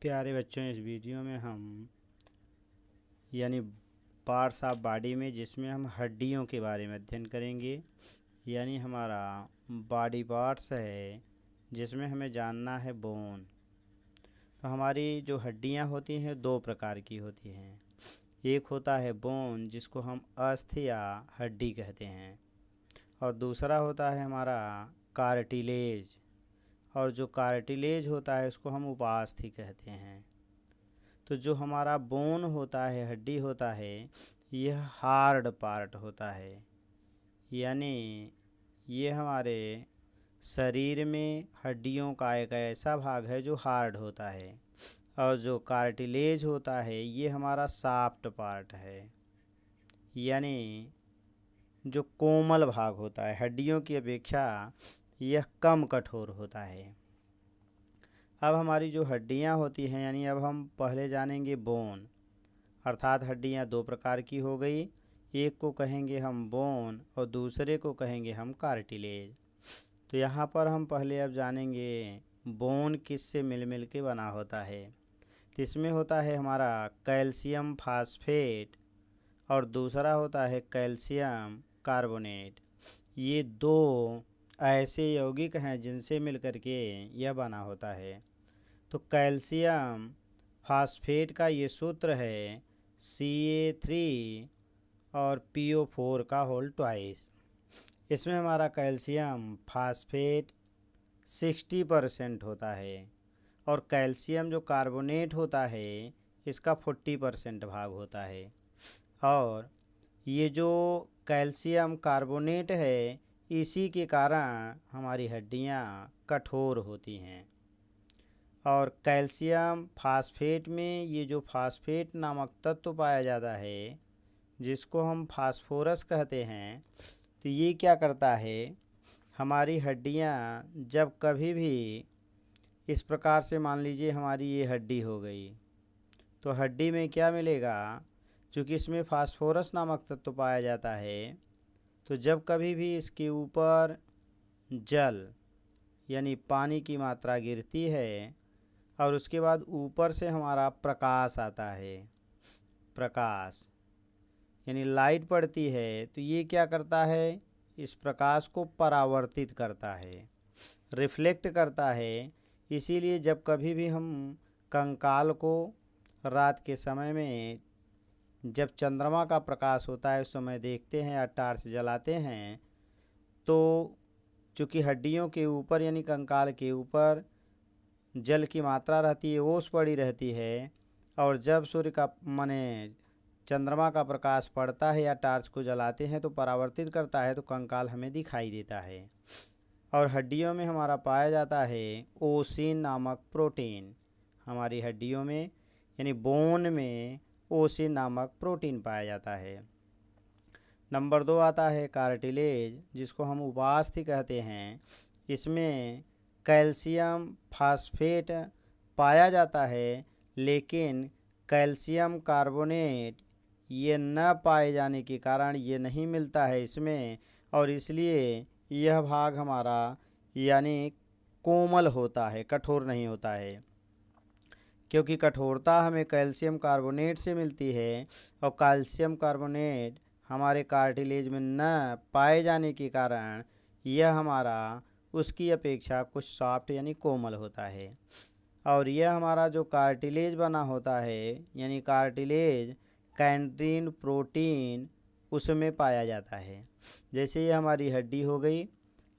प्यारे बच्चों, इस वीडियो में हम यानी पार्ट्स ऑफ बॉडी में जिसमें हम हड्डियों के बारे में अध्ययन करेंगे। यानी हमारा बॉडी पार्ट्स है जिसमें हमें जानना है बोन। तो हमारी जो हड्डियां होती हैं दो प्रकार की होती हैं। एक होता है बोन जिसको हम अस्थि या हड्डी कहते हैं, और दूसरा होता है हमारा कार्टिलेज, और जो कार्टिलेज होता है उसको हम उपास्थि कहते हैं। तो जो हमारा बोन होता है, हड्डी होता है, यह हार्ड पार्ट होता है। यानी ये हमारे शरीर में हड्डियों का एक ऐसा भाग है जो हार्ड होता है, और जो कार्टिलेज होता है ये हमारा सॉफ्ट पार्ट है, यानी जो कोमल भाग होता है। हड्डियों की अपेक्षा यह कम कठोर होता है। अब हमारी जो हड्डियां होती हैं, यानी अब हम पहले जानेंगे बोन, अर्थात हड्डियां दो प्रकार की हो गई। एक को कहेंगे हम बोन और दूसरे को कहेंगे हम कार्टिलेज। तो यहाँ पर हम पहले अब जानेंगे बोन किससे मिल के बना होता है। तो इसमें होता है हमारा कैल्शियम फास्फेट और दूसरा होता है कैल्शियम कार्बोनेट। ये दो ऐसे यौगिक हैं जिनसे मिलकर के यह बना होता है। तो कैल्शियम फास्फेट का ये सूत्र है Ca3 और PO4 का होल ट्वाइस। इसमें हमारा कैल्शियम फास्फेट 60% होता है, और कैल्शियम जो कार्बोनेट होता है इसका 40% भाग होता है। और ये जो कैल्शियम कार्बोनेट है इसी के कारण हमारी हड्डियां कठोर होती हैं। और कैल्शियम फास्फेट में ये जो फास्फेट नामक तत्व पाया जाता है जिसको हम फास्फोरस कहते हैं, तो ये क्या करता है, हमारी हड्डियां जब कभी भी इस प्रकार से, मान लीजिए हमारी ये हड्डी हो गई, तो हड्डी में क्या मिलेगा, चूँकि इसमें फास्फोरस नामक तत्व पाया जाता है, तो जब कभी भी इसके ऊपर जल यानी पानी की मात्रा गिरती है और उसके बाद ऊपर से हमारा प्रकाश आता है, प्रकाश यानी लाइट पड़ती है, तो ये क्या करता है, इस प्रकाश को परावर्तित करता है, रिफ्लेक्ट करता है। इसीलिए जब कभी भी हम कंकाल को रात के समय में जब चंद्रमा का प्रकाश होता है उस समय देखते हैं या टार्च जलाते हैं, तो चूँकि हड्डियों के ऊपर यानी कंकाल के ऊपर जल की मात्रा रहती है, ओस पड़ी रहती है, और जब सूर्य का माने चंद्रमा का प्रकाश पड़ता है या टार्च को जलाते हैं तो परावर्तित करता है, तो कंकाल हमें दिखाई देता है। और हड्डियों में हमारा पाया जाता है ओसिन नामक प्रोटीन। हमारी हड्डियों में यानी बोन में ओसिन नामक प्रोटीन पाया जाता है। नंबर 2 आता है कार्टिलेज, जिसको हम उपास्थि कहते हैं। इसमें कैल्शियम फास्फेट पाया जाता है, लेकिन कैल्शियम कार्बोनेट ये न पाए जाने के कारण ये नहीं मिलता है इसमें, और इसलिए यह भाग हमारा यानी कोमल होता है, कठोर नहीं होता है। क्योंकि कठोरता हमें कैल्शियम कार्बोनेट से मिलती है, और कैल्शियम कार्बोनेट हमारे कार्टिलेज में न पाए जाने के कारण यह हमारा उसकी अपेक्षा कुछ सॉफ्ट यानी कोमल होता है। और यह हमारा जो कार्टिलेज बना होता है यानी कार्टिलेज कैंटीन प्रोटीन उसमें पाया जाता है। जैसे ये हमारी हड्डी हो गई,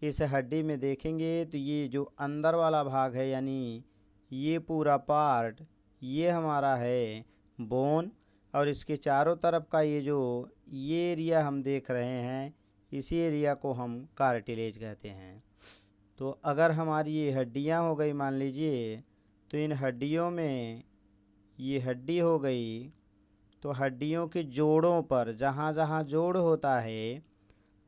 इस हड्डी में देखेंगे तो ये जो अंदर वाला भाग है यानी ये पूरा पार्ट ये हमारा है बोन, और इसके चारों तरफ का ये एरिया हम देख रहे हैं, इसी एरिया को हम कार्टिलेज कहते हैं। तो अगर हमारी ये हड्डियां हो गई मान लीजिए, तो इन हड्डियों में ये हड्डी हो गई, तो हड्डियों के जोड़ों पर जहाँ जहाँ जोड़ होता है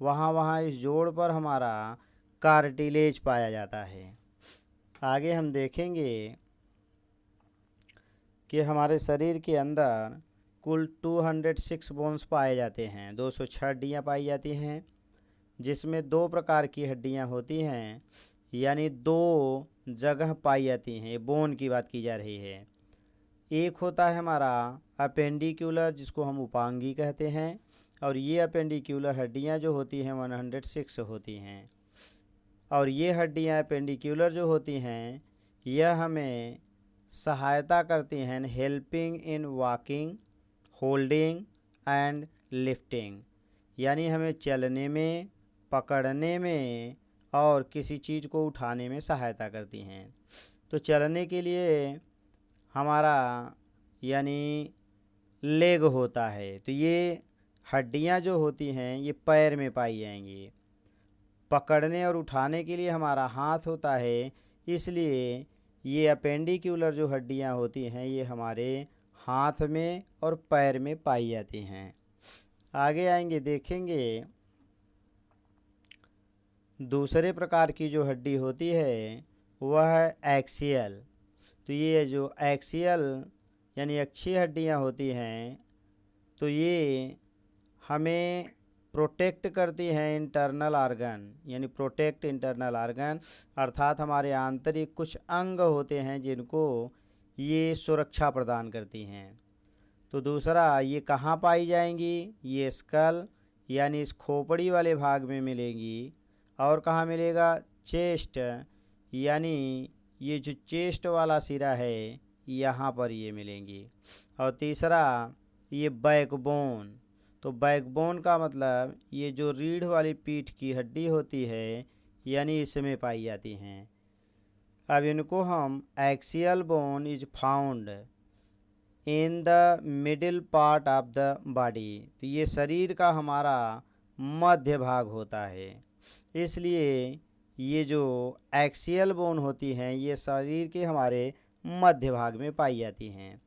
वहाँ वहाँ इस जोड़ पर हमारा कार्टिलेज पाया जाता है। आगे हम देखेंगे कि हमारे शरीर के अंदर कुल 206 बोन्स पाए जाते हैं, 206 हड्डियाँ पाई जाती हैं, जिसमें दो प्रकार की हड्डियाँ होती हैं, यानी दो जगह पाई जाती हैं। बोन की बात की जा रही है। एक होता है हमारा अपेंडिकुलर, जिसको हम उपांगी कहते हैं, और ये अपेंडिकुलर हड्डियाँ जो होती हैं 106 होती हैं। और ये हड्डियाँ अपेंडिकुलर जो होती हैं यह हमें सहायता करती हैं helping in walking, holding and lifting, यानी हमें चलने में, पकड़ने में और किसी चीज़ को उठाने में सहायता करती हैं। तो चलने के लिए हमारा यानी लेग होता है, तो ये हड्डियां जो होती हैं ये पैर में पाई जाएंगी। पकड़ने और उठाने के लिए हमारा हाथ होता है, इसलिए ये अपेंडिकुलर जो हड्डियां होती हैं ये हमारे हाथ में और पैर में पाई जाती हैं। आगे आएंगे देखेंगे दूसरे प्रकार की जो हड्डी होती है वह है एक्सियल। तो ये जो एक्सियल यानी अक्षीय हड्डियां होती हैं तो ये हमें प्रोटेक्ट करती हैं इंटरनल ऑर्गन, यानी प्रोटेक्ट इंटरनल ऑर्गन, अर्थात हमारे आंतरिक कुछ अंग होते हैं जिनको ये सुरक्षा प्रदान करती हैं। तो दूसरा, ये कहाँ पाई जाएंगी? ये स्कल यानी इस खोपड़ी वाले भाग में मिलेंगी। और कहाँ मिलेगा? चेस्ट, यानी ये जो चेस्ट वाला सिरा है यहाँ पर ये मिलेंगी। और तीसरा, ये बैकबोन। तो बैकबोन का मतलब ये जो रीढ़ वाली पीठ की हड्डी होती है यानी इसमें पाई जाती हैं। अब इनको हम axial bone is found in the middle part of the body. तो ये शरीर का हमारा मध्य भाग होता है, इसलिए ये जो एक्सियल बोन होती हैं ये शरीर के हमारे मध्य भाग में पाई जाती हैं।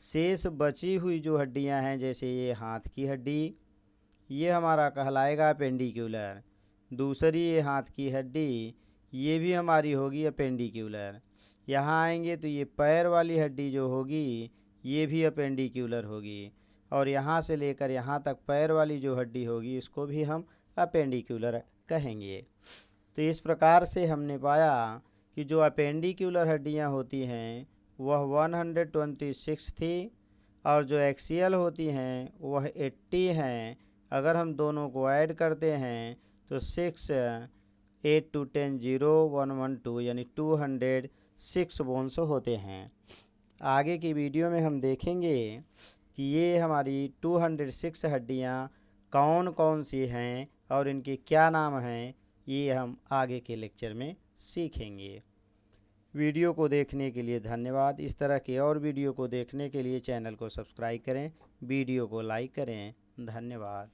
शेष बची हुई जो हड्डियां हैं जैसे ये हाथ की हड्डी, ये हमारा कहलाएगा अपेंडिकुलर। दूसरी ये हाथ की हड्डी ये भी हमारी होगी अपेंडिकुलर। यहाँ आएंगे तो ये पैर वाली हड्डी जो होगी ये भी अपेंडिकुलर होगी। और यहाँ से लेकर यहाँ तक पैर वाली जो हड्डी होगी इसको भी हम अपेंडिकुलर कहेंगे। तो इस प्रकार से हमने पाया कि जो अपेंडिकुलर हड्डियाँ होती हैं वह 126 थी और जो एक्सियल होती हैं वह 80 हैं। अगर हम दोनों को ऐड करते हैं तो 6 8 2 10 0 1 1 2 यानी 206 बोन्स होते हैं। आगे की वीडियो में हम देखेंगे कि ये हमारी 206 हड्डियाँ कौन कौन सी हैं और इनके क्या नाम हैं, ये हम आगे के लेक्चर में सीखेंगे। वीडियो को देखने के लिए धन्यवाद। इस तरह के और वीडियो को देखने के लिए चैनल को सब्सक्राइब करें, वीडियो को लाइक करें। धन्यवाद।